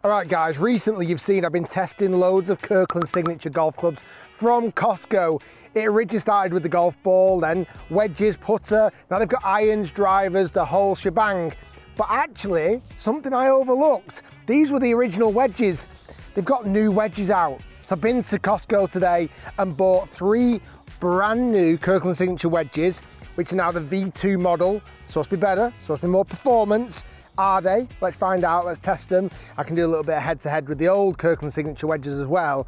All right guys, recently you've seen I've been testing loads of Kirkland signature golf clubs from Costco. It originally started with the golf ball, then wedges, putter, now they've got irons, drivers, the whole shebang. But actually, something I overlooked, these were the original wedges. They've got new wedges out. So I've been to Costco today and bought 3 brand new Kirkland signature wedges, which are now the V2 model. Supposed to be better, supposed to be more performance. Are they? Let's find out, let's test them. I can do a little bit of head-to-head with the old Kirkland signature wedges as well.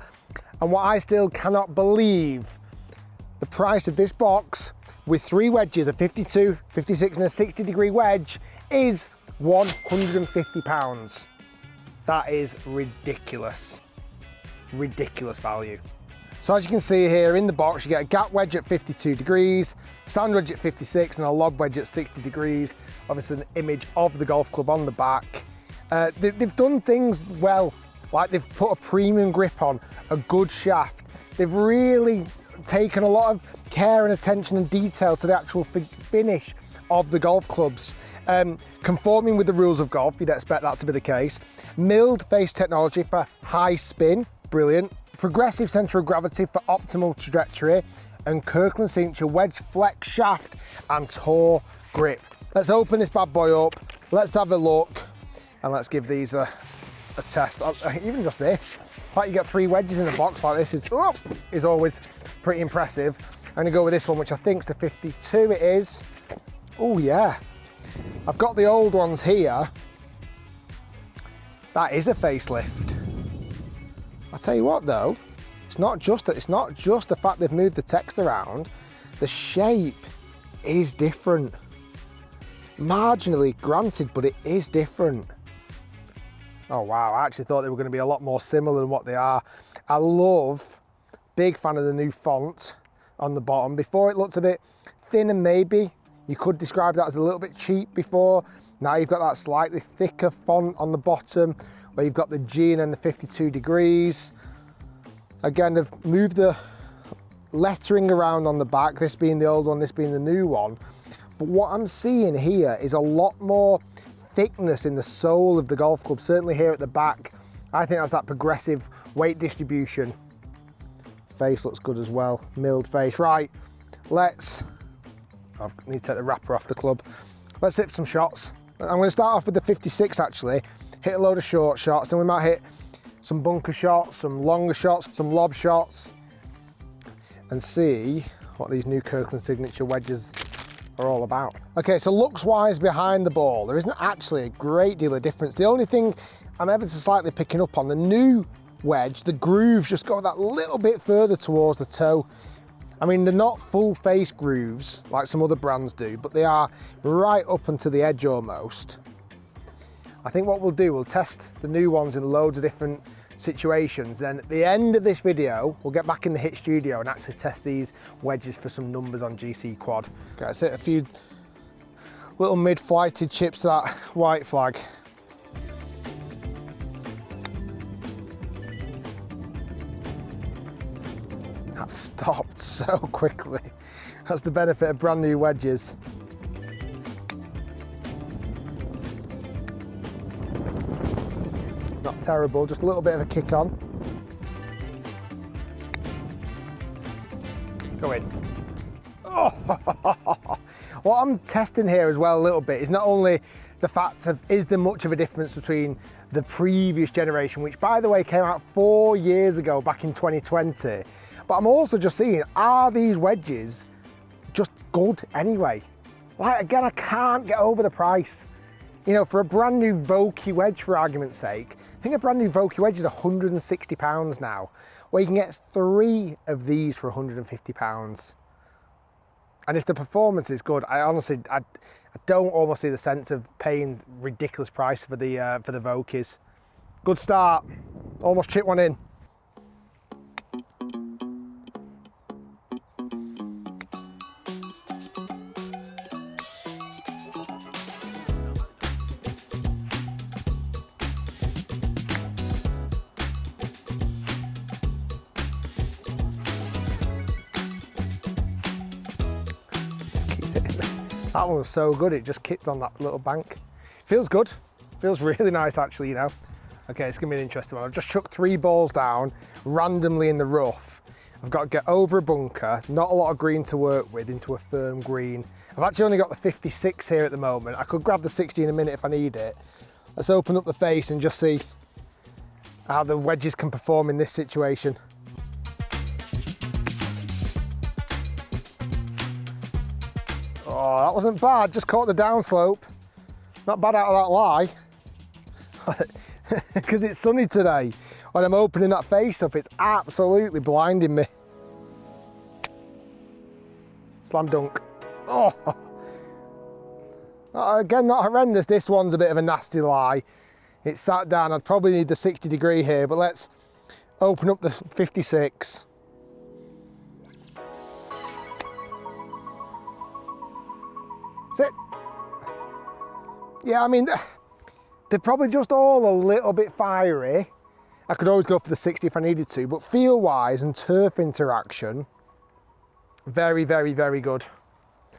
And what I still cannot believe, the price of this box with 3 wedges, a 52, 56 and a 60-degree wedge, is £150. That is ridiculous. Ridiculous value. So as you can see here in the box, you get a gap wedge at 52 degrees, sand wedge at 56 and a lob wedge at 60 degrees. Obviously an image of the golf club on the back. They've done things well, like they've put a premium grip on, a good shaft. They've really taken a lot of care and attention and detail to the actual finish of the golf clubs. Conforming with the rules of golf, you'd expect that to be the case. Milled face technology for high spin, brilliant. Progressive centre of gravity for optimal trajectory, and Kirkland signature wedge flex shaft and tour grip. Let's open this bad boy up, let's have a look, and let's give these a test. Even just this, the fact you get 3 wedges in a box like this is always pretty impressive. I'm gonna go with this one, which I think is the 52, it is. Oh yeah, I've got the old ones here. That is a facelift. I'll tell you what though, it's not just the fact they've moved the text around, the shape is different. Marginally granted, but it is different. Oh wow, I actually thought they were going to be a lot more similar than what they are. I love, big fan of the new font on the bottom. Before it looked a bit thin and maybe you could describe that as a little bit cheap before. Now you've got that slightly thicker font on the bottom, where you've got the G and then the 52 degrees. Again, they've moved the lettering around on the back, this being the old one, this being the new one. But what I'm seeing here is a lot more thickness in the sole of the golf club, certainly here at the back. I think that's that progressive weight distribution. Face looks good as well, milled face. Right, I need to take the wrapper off the club. Let's hit some shots. I'm going to start off with the 56 actually. Hit a load of short shots, then we might hit some bunker shots, some longer shots, some lob shots, and see what these new Kirkland signature wedges are all about. Okay, so looks wise behind the ball, there isn't actually a great deal of difference. The only thing I'm ever so slightly picking up on, the new wedge, the grooves just go that little bit further towards the toe. I mean, they're not full face grooves like some other brands do, but they are right up onto the edge almost. I think what we'll do, we'll test the new ones in loads of different situations. Then at the end of this video, we'll get back in the HIT studio and actually test these wedges for some numbers on GC Quad. Okay, let's hit a few little mid-flighted chips to that white flag. That stopped so quickly. That's the benefit of brand new wedges. Not terrible, just a little bit of a kick on. Go in. Oh. What I'm testing here as well a little bit is not only the fact of, is there much of a difference between the previous generation, which by the way came out 4 years ago, back in 2020, but I'm also just seeing, are these wedges just good anyway? Like again, I can't get over the price. You know, for a brand new Vokey wedge, for argument's sake, I think a brand new Vokey wedge is £160 now, where you can get 3 of these for £150. And if the performance is good, I honestly, I don't almost see the sense of paying ridiculous price for the Vokeys. Good start, almost chipped one in. That one was so good, it just kicked on that little bank. Feels good, feels really nice actually, you know. Okay, it's gonna be an interesting one. I've just chucked 3 balls down randomly in the rough. I've got to get over a bunker, not a lot of green to work with, into a firm green. I've actually only got the 56 here at the moment. I could grab the 60 in a minute if I need it. Let's open up the face and just see how the wedges can perform in this situation. Oh, that wasn't bad, just caught the downslope. Not bad out of that lie. Because it's sunny today. When I'm opening that face up, it's absolutely blinding me. Slam dunk. Oh. Again, not horrendous. This one's a bit of a nasty lie. It's sat down. I'd probably need the 60 degree here, but let's open up the 56. Sit. Yeah, I mean, they're probably just all a little bit fiery. I could always go for the 60 if I needed to, but feel-wise and turf interaction, very, very, very good.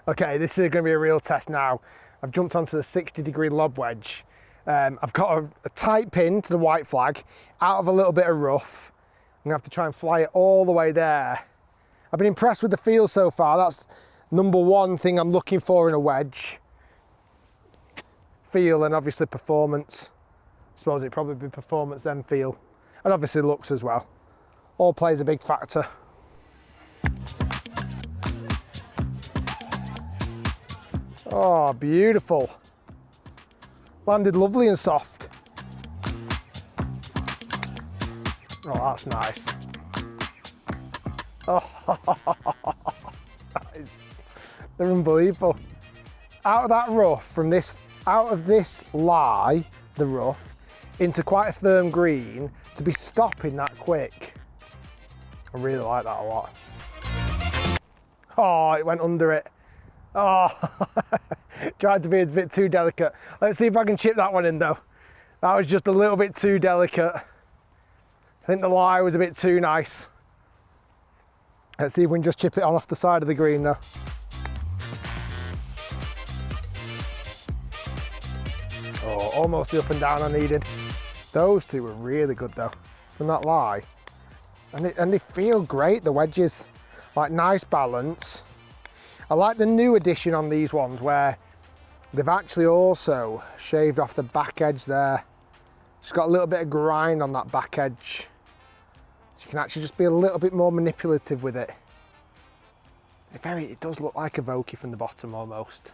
Okay, this is gonna be a real test now. I've jumped onto the 60 degree lob wedge. I've got a tight pin to the white flag, out of a little bit of rough. I'm gonna have to try and fly it all the way there. I've been impressed with the feel so far. That's number one thing I'm looking for in a wedge. Feel and obviously performance. I suppose it'd probably be performance then feel. And obviously looks as well. All plays a big factor. Oh, beautiful. Landed lovely and soft. Oh, that's nice. Oh, they're unbelievable. Out of that rough, out of this lie, the rough, into quite a firm green, to be stopping that quick. I really like that a lot. Oh, it went under it. Oh, tried to be a bit too delicate. Let's see if I can chip that one in though. That was just a little bit too delicate. I think the lie was a bit too nice. Let's see if we can just chip it on off the side of the green now. Oh, almost the up and down I needed. Those two were really good though, from that lie. And they feel great, the wedges. Like nice balance. I like the new addition on these ones where they've actually also shaved off the back edge there. Just got a little bit of grind on that back edge. So you can actually just be a little bit more manipulative with it. It does look like a Vokey from the bottom almost.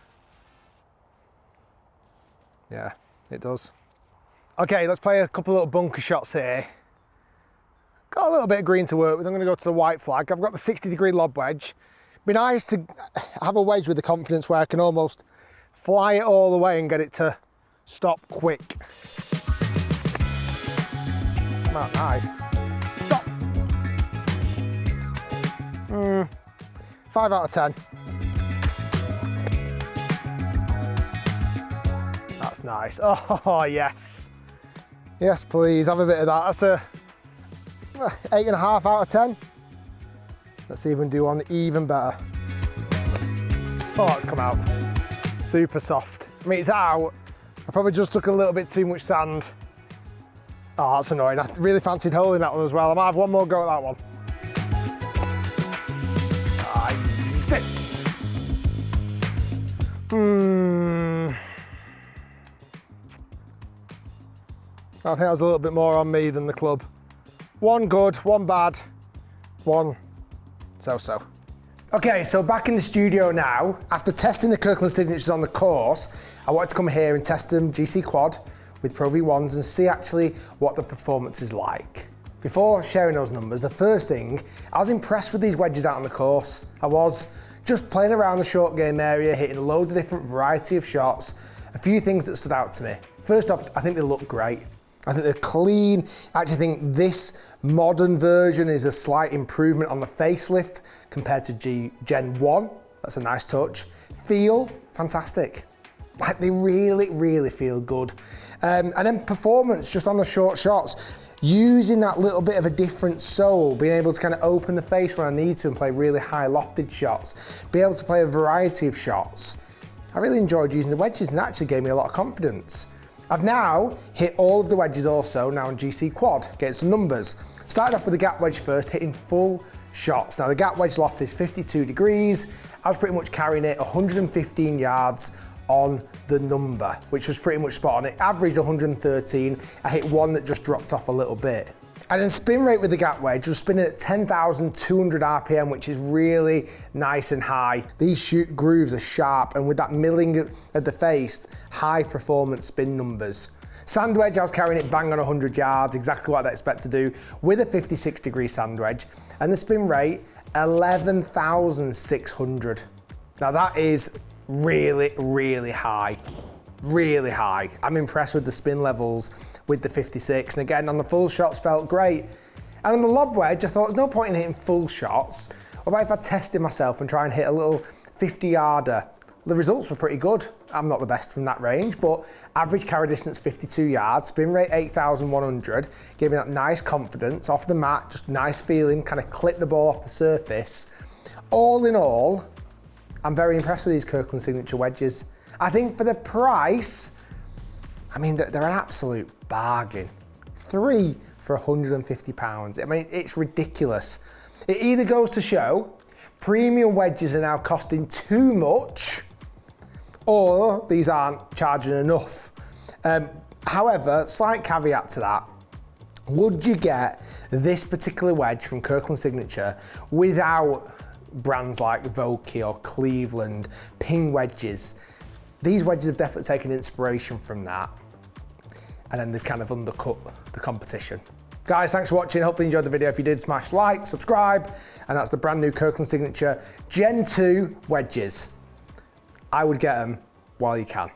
Yeah, it does. Okay, let's play a couple of little bunker shots here. Got a little bit of green to work with. I'm going to go to the white flag. I've got the 60 degree lob wedge. Be nice to have a wedge with the confidence where I can almost fly it all the way and get it to stop quick. Oh, nice. Stop. 5 out of 10. That's nice. Oh, yes. Yes, please, have a bit of that. That's a 8.5 out of 10. Let's see if we can do one even better. Oh, it's come out. Super soft. I mean, it's out. I probably just took a little bit too much sand. Oh, that's annoying. I really fancied holding that one as well. I might have one more go at that one. Sit. I think that was a little bit more on me than the club. One good, one bad, one so-so. Okay, so back in the studio now. After testing the Kirkland signatures on the course, I wanted to come here and test them GC quad with Pro V1s and see actually what the performance is like. Before sharing those numbers, the first thing, I was impressed with these wedges out on the course. I was just playing around the short game area, hitting loads of different variety of shots. A few things that stood out to me. First off, I think they look great. I think they're clean. I actually think this modern version is a slight improvement on the facelift compared to Gen 1. That's a nice touch. Feel, fantastic. Like they really, really feel good. And then performance, just on the short shots, using that little bit of a different soul, being able to kind of open the face when I need to and play really high lofted shots, be able to play a variety of shots. I really enjoyed using the wedges and actually gave me a lot of confidence. I've now hit all of the wedges also now on GC Quad, getting some numbers. Started off with the gap wedge first, hitting full shots. Now the gap wedge loft is 52 degrees. I was pretty much carrying it 115 yards on the number, which was pretty much spot on. It averaged 113. I hit one that just dropped off a little bit. And then spin rate with the gap wedge was spinning at 10,200 RPM, which is really nice and high. These grooves are sharp, and with that milling of the face, high performance spin numbers. Sand wedge, I was carrying it bang on 100 yards, exactly what I'd expect to do with a 56 degree sand wedge. And the spin rate, 11,600. Now that is really, really high. Really high. I'm impressed with the spin levels with the 56. And again, on the full shots felt great. And on the lob wedge, I thought there's no point in hitting full shots. What about if I tested myself and try and hit a little 50 yarder? The results were pretty good. I'm not the best from that range, but average carry distance 52 yards, spin rate 8,100, gave me that nice confidence off the mat, just nice feeling, kind of clip the ball off the surface. All in all, I'm very impressed with these Kirkland signature wedges. I think for the price, I mean, they're an absolute bargain. 3 for £150. I mean, it's ridiculous. It either goes to show premium wedges are now costing too much, or these aren't charging enough. However, slight caveat to that, would you get this particular wedge from Kirkland Signature without brands like Vokey or Cleveland, Ping wedges? These wedges have definitely taken inspiration from that, and then they've kind of undercut the competition. Guys, thanks for watching. Hopefully you enjoyed the video. If you did, smash like, subscribe, and that's the brand new Kirkland Signature Gen 2 wedges. I would get them while you can.